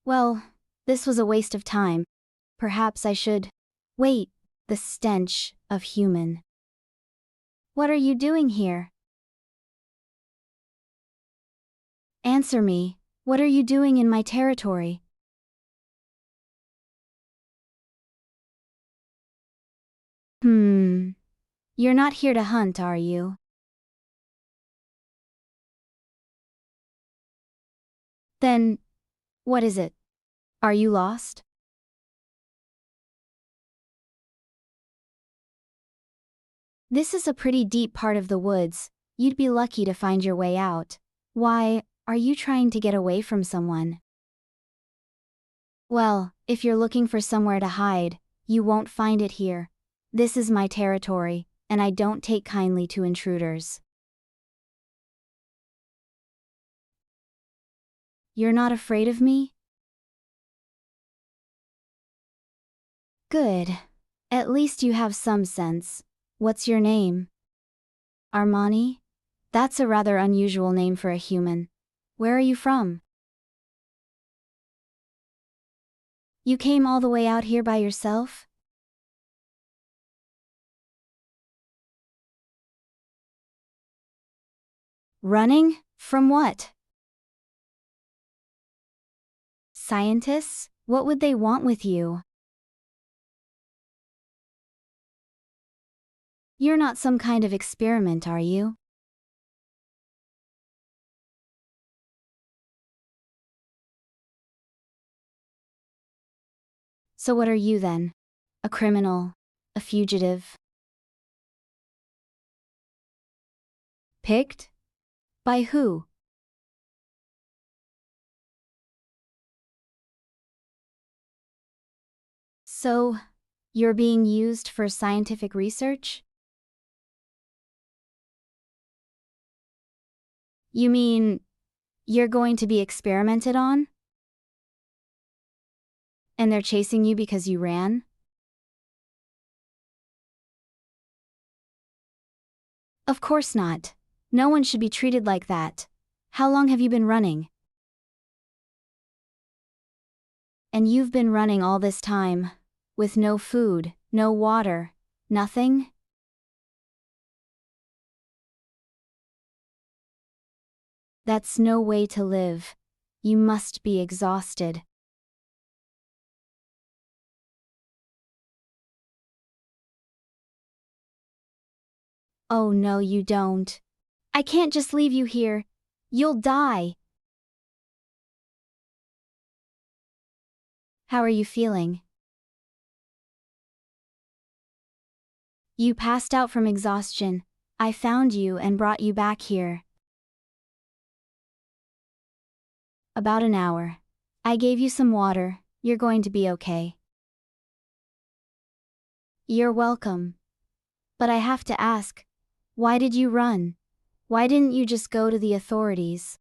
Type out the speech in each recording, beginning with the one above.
Well, this was a waste of time. Perhaps I should. Wait, the stench of human. What are you doing here? Answer me, what are you doing in my territory? You're not here to hunt, are you? Then, what is it? Are you lost? This is a pretty deep part of the woods. You'd be lucky to find your way out. Why, are you trying to get away from someone? Well, if you're looking for somewhere to hide, you won't find it here. This is my territory, and I don't take kindly to intruders. You're not afraid of me? Good. At least you have some sense. What's your name? Armani? That's a rather unusual name for a human. Where are you from? You came all the way out here by yourself? Running? From what? Scientists? What would they want with you? You're not some kind of experiment, are you? So what are you then? A criminal? A fugitive? Picked? By who? So, you're being used for scientific research? You mean, you're going to be experimented on? And they're chasing you because you ran? Of course not. No one should be treated like that. How long have you been running? And you've been running all this time, with no food, no water, nothing? That's no way to live. You must be exhausted. Oh no, you don't. I can't just leave you here. You'll die. How are you feeling? You passed out from exhaustion. I found you and brought you back here. About an hour. I gave you some water. You're going to be okay. You're welcome. But I have to ask, why did you run? Why didn't you just go to the authorities?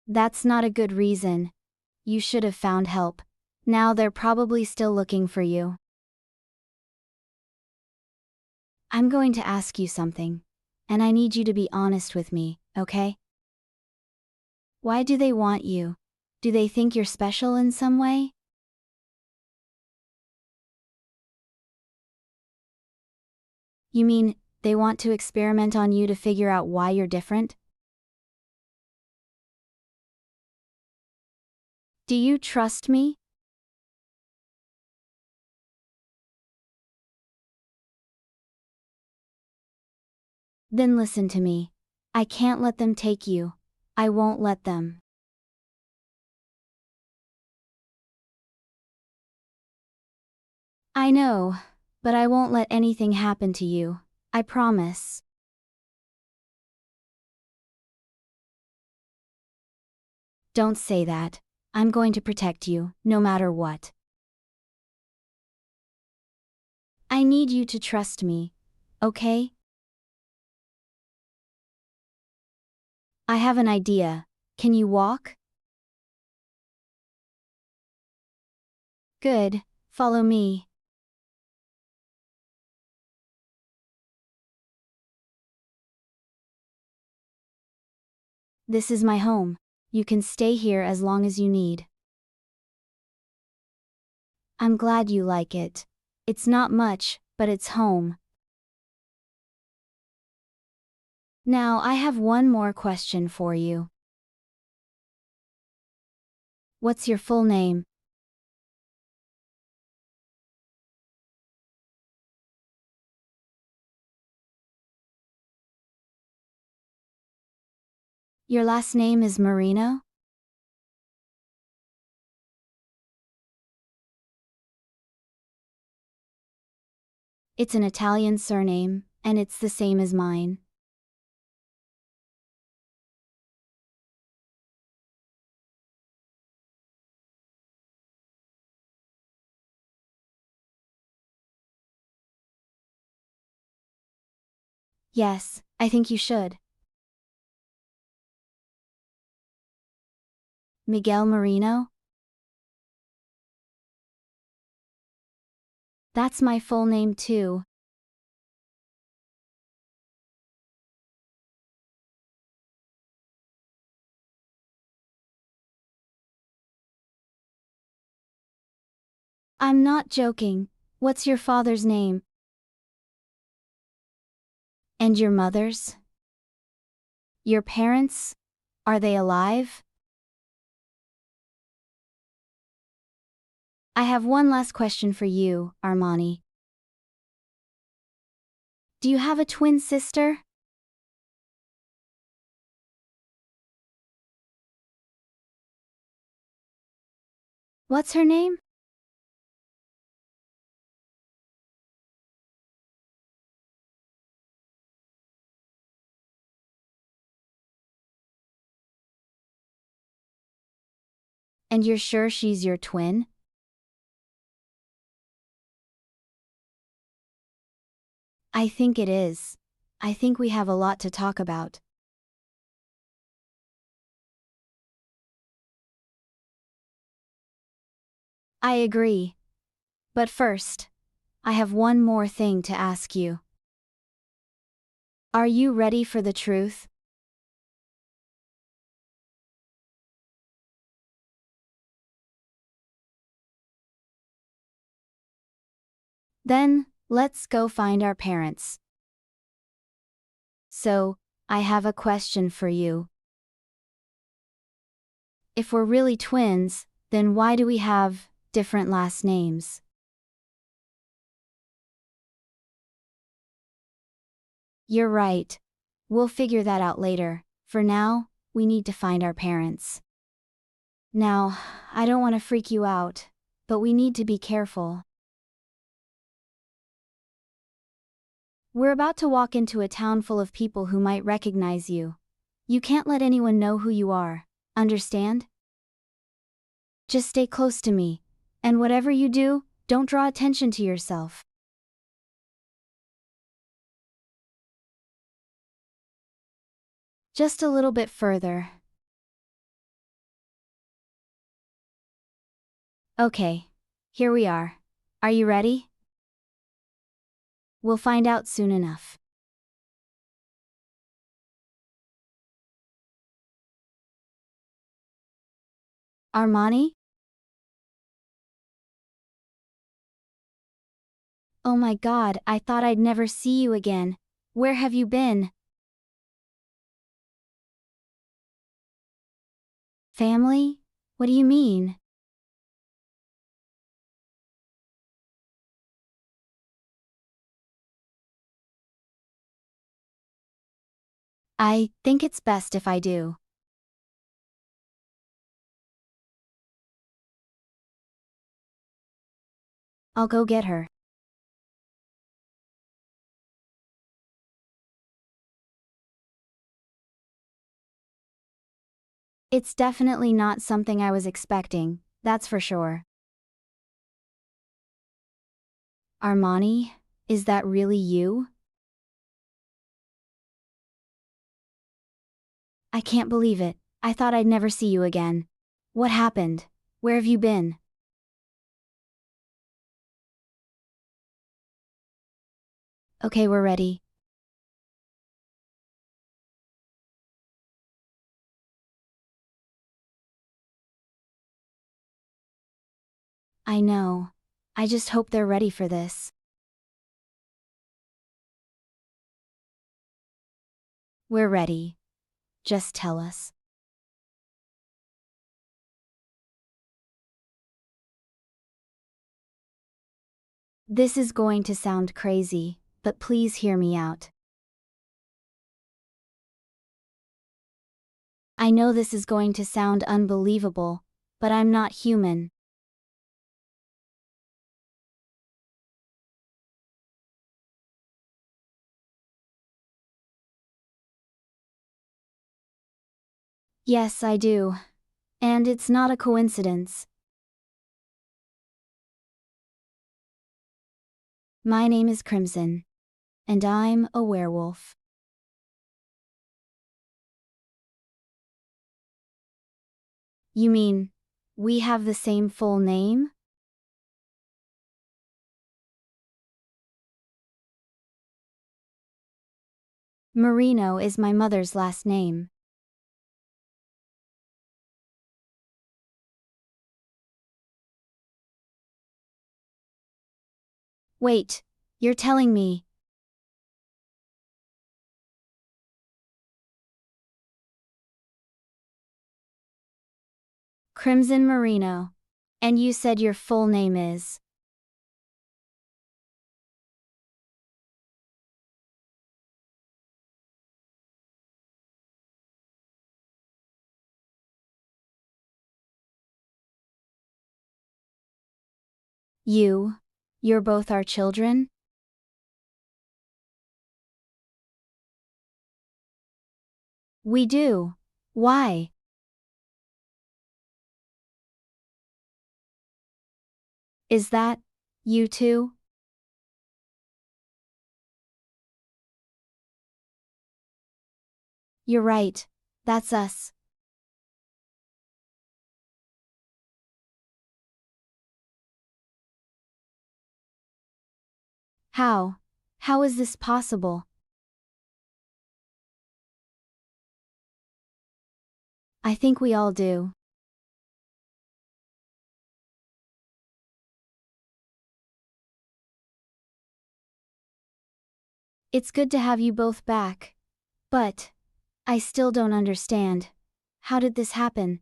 That's not a good reason. You should have found help. Now they're probably still looking for you. I'm going to ask you something. And I need you to be honest with me, okay? Why do they want you? Do they think you're special in some way? You mean, they want to experiment on you to figure out why you're different? Do you trust me? Then listen to me. I can't let them take you. I won't let them. I know, but I won't let anything happen to you. I promise. Don't say that. I'm going to protect you, no matter what. I need you to trust me, okay? I have an idea. Can you walk? Good, follow me. This is my home. You can stay here as long as you need. I'm glad you like it. It's not much, but it's home. Now I have one more question for you. What's your full name? Your last name is Marino? It's an Italian surname, and it's the same as mine. Yes, I think you should. Miguel Marino? That's my full name too. I'm not joking. What's your father's name? And your mother's? Your parents? Are they alive? I have one last question for you, Armani. Do you have a twin sister? What's her name? And you're sure she's your twin? I think it is. I think we have a lot to talk about. I agree. But first, I have one more thing to ask you. Are you ready for the truth? Then, let's go find our parents. So, I have a question for you. If we're really twins, then why do we have different last names? You're right. We'll figure that out later. For now, we need to find our parents. Now, I don't want to freak you out, but we need to be careful. We're about to walk into a town full of people who might recognize you. You can't let anyone know who you are, understand? Just stay close to me, and whatever you do, don't draw attention to yourself. Just a little bit further. Okay, here we are. Are you ready? We'll find out soon enough. Armani? Oh my god, I thought I'd never see you again. Where have you been? Family? What do you mean? I think it's best if I do. I'll go get her. It's definitely not something I was expecting, that's for sure. Armani? Is that really you? I can't believe it. I thought I'd never see you again. What happened? Where have you been? Okay, we're ready. I know. I just hope they're ready for this. We're ready. Just tell us. This is going to sound crazy, but please hear me out. I know this is going to sound unbelievable, but I'm not human. Yes, I do. And it's not a coincidence. My name is Crimson. And I'm a werewolf. You mean, we have the same full name? Marino is my mother's last name. Wait, you're telling me. Crimson Marino. And you said your full name is. You're both our children? We do. Why? Is that you too? You're right. That's us. How? How is this possible? I think we all do. It's good to have you both back. But I still don't understand. How did this happen?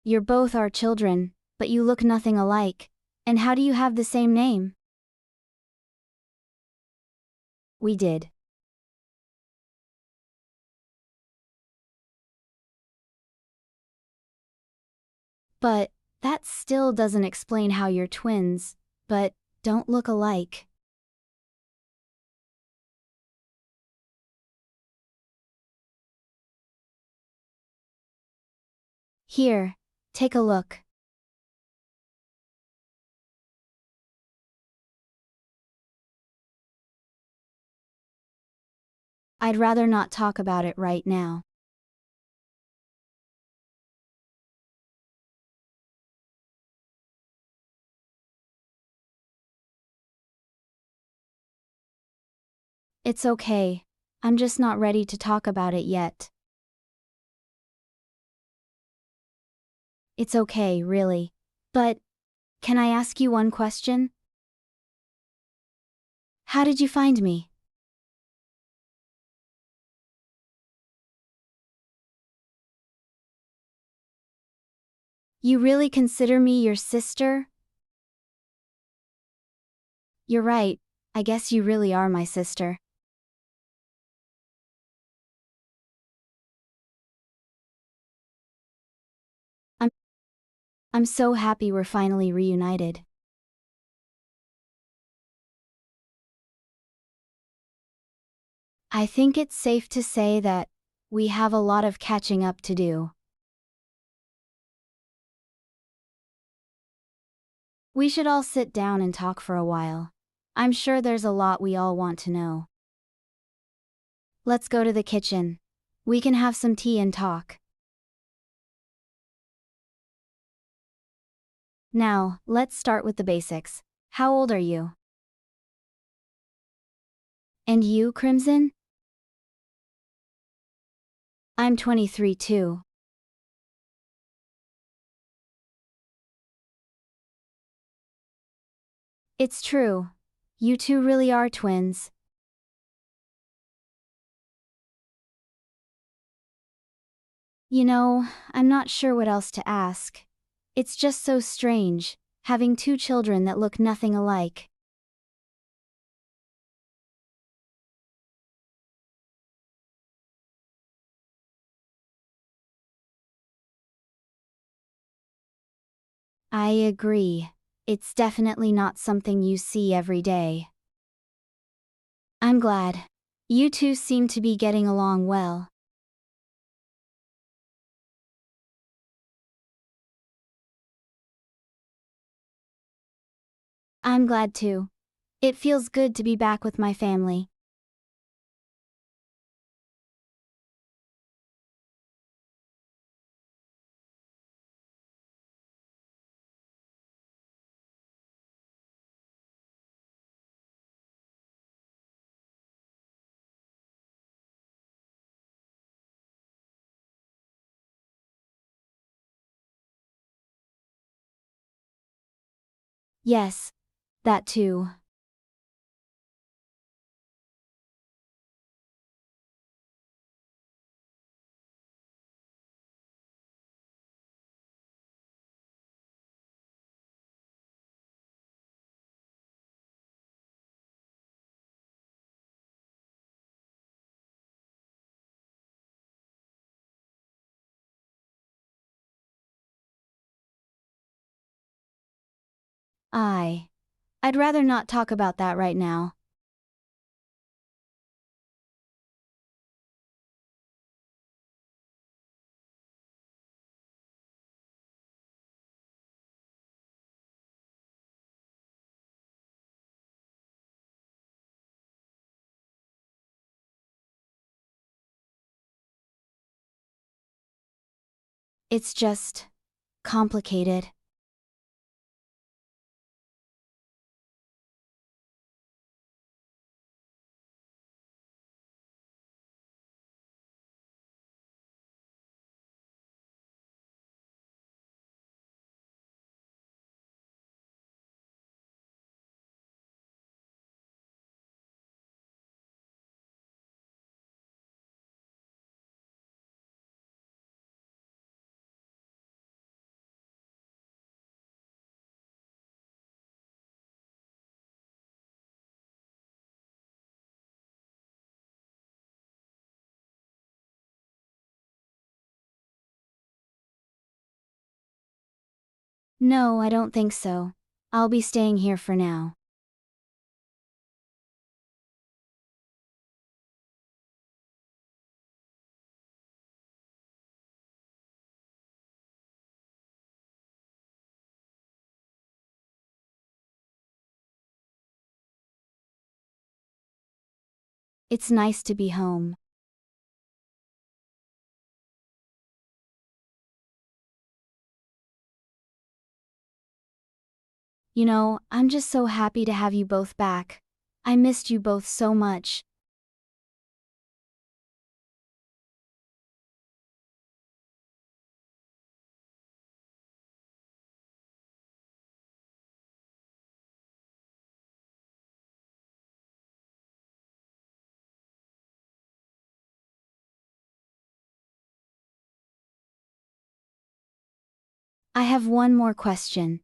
You're both our children, but you look nothing alike. And how do you have the same name? We did. But that still doesn't explain how you're twins, but don't look alike. Here, take a look. I'd rather not talk about it right now. It's okay. I'm just not ready to talk about it yet. It's okay, really. But can I ask you one question? How did you find me? You really consider me your sister? You're right, I guess you really are my sister. I'm I'm so happy we're finally reunited. I think it's safe to say that we have a lot of catching up to do. We should all sit down and talk for a while. I'm sure there's a lot we all want to know. Let's go to the kitchen. We can have some tea and talk. Now, let's start with the basics. How old are you? And you, Crimson? I'm 23 too. It's true. You two really are twins. You know, I'm not sure what else to ask. It's just so strange, having two children that look nothing alike. I agree. It's definitely not something you see every day. I'm glad. You two seem to be getting along well. I'm glad too. It feels good to be back with my family. Yes, that too. I. I'd rather not talk about that right now. It's just complicated. No, I don't think so. I'll be staying here for now. It's nice to be home. You know, I'm just so happy to have you both back. I missed you both so much. I have one more question.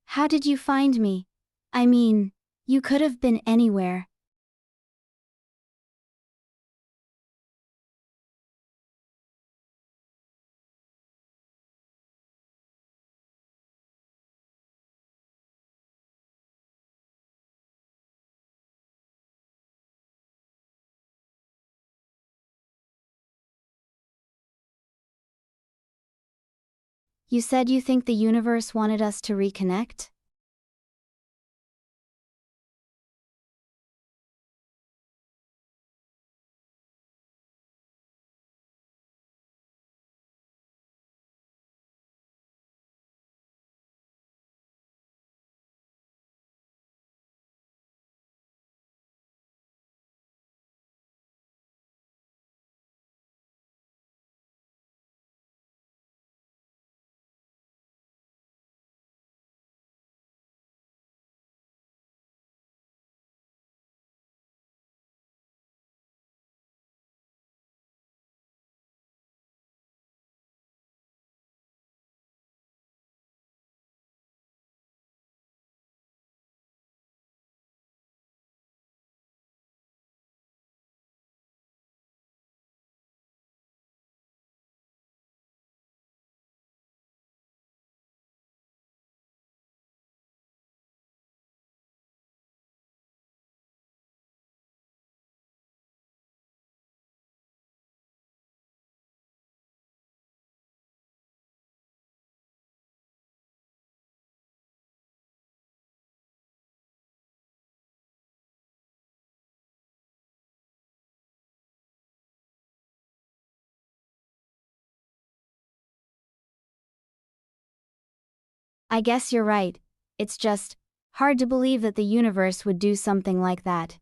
How did you find me? I mean, you could have been anywhere. You said you think the universe wanted us to reconnect? I guess you're right. It's just hard to believe that the universe would do something like that.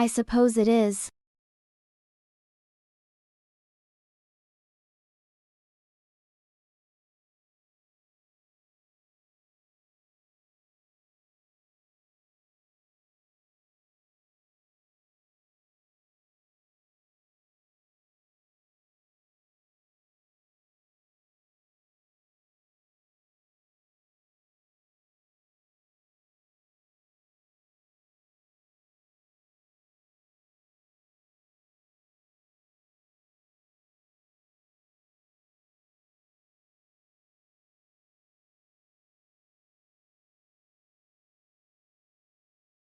I suppose it is.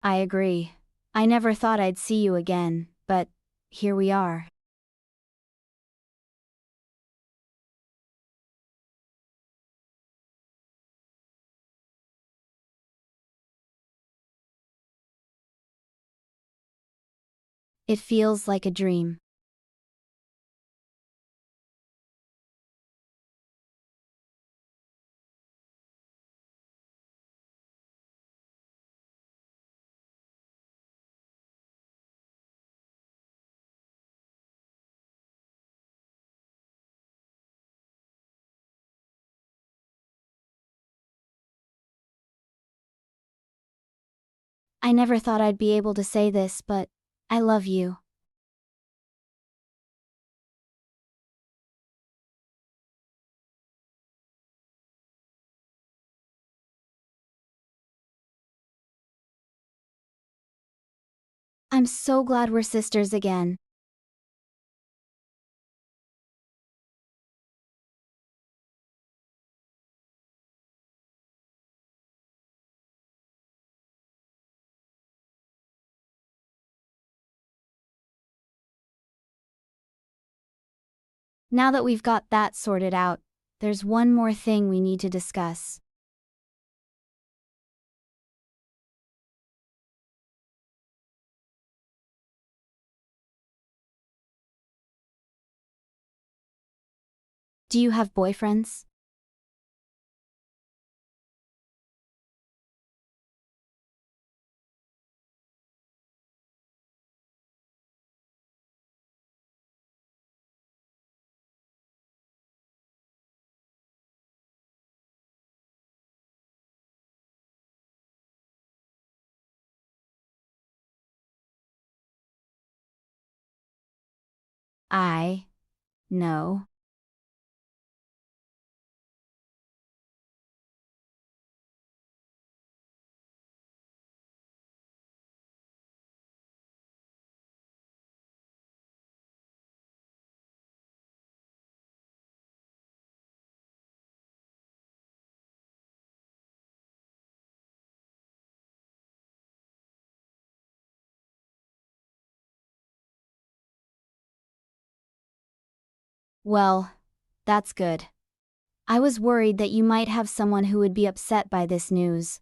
I agree. I never thought I'd see you again, but here we are. It feels like a dream. I never thought I'd be able to say this, but I love you. I'm so glad we're sisters again. Now that we've got that sorted out, there's one more thing we need to discuss. Do you have boyfriends? No. Well, that's good. I was worried that you might have someone who would be upset by this news.